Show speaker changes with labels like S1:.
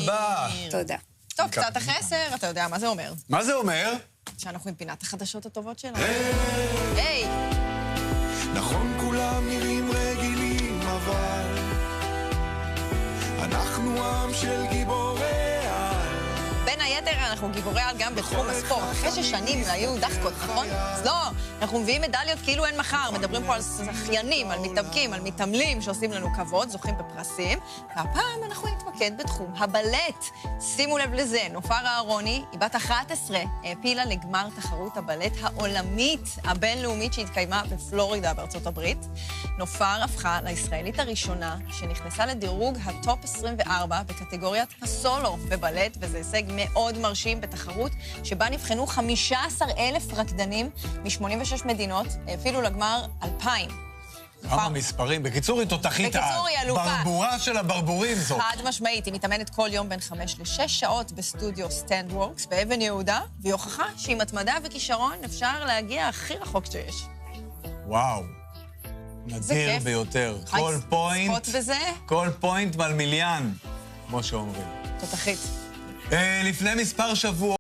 S1: רבה.
S2: תודה.
S3: טוב, קצת אחרי 10, אתה יודע מה זה אומר.
S1: מה זה אומר?
S3: שאנחנו עם פינת החדשות הטובות שלנו.
S4: היי! נכון כולם נראים רגילים, אבל אנחנו עם של גיבורי על.
S3: בין היתר אנחנו גיבורי על גם בתחום הספורט. אחרי ששנים היו דחקות, נכון? אז לא, אנחנו מביאים מדליות כאילו אין מחר. מדברים פה על שחיינים, על מתאבקים, על מתעמלים שעושים לנו כבוד, זוכים בפרסים. והפעם אנחנו נתמקד בתחום הבלט. שימו לב לזה, נופר אהרוני, היא בת 11, העפילה לגמר תחרות הבלט העולמית הבינלאומית שהתקיימה בפלורידה בארצות הברית. נופר הפכה לישראלית הראשונה שנכנסה לדירוג הטופ 24 בקטגוריית הסולו בבלט, וזה הישג מאוד מרשים בתחרות שבה נבחנו 15,000 רקדנים מ-86 מדינות, אפילו לגמר 2,000.
S1: כמה מספרים. בקיצור, היא תותחית על.
S3: בקיצור, היא אלופה.
S1: ברבורה של הברבורים זאת.
S3: חד משמעית, היא מתאמנת כל יום בין 5 ל-6 שעות בסטודיו סטנדוורקס באבן יהודה, והיא הוכחה שעם התמדה וכישרון אפשר להגיע הכי רחוק שיש.
S1: וואו. נדיר
S3: כיף.
S1: ביותר.
S3: חי
S1: כל פוינט,
S3: צפות בזה?
S1: כל פוינט מלמיליאן, כמו שאומרים.
S3: תותחית.
S1: לפני מספר שבוע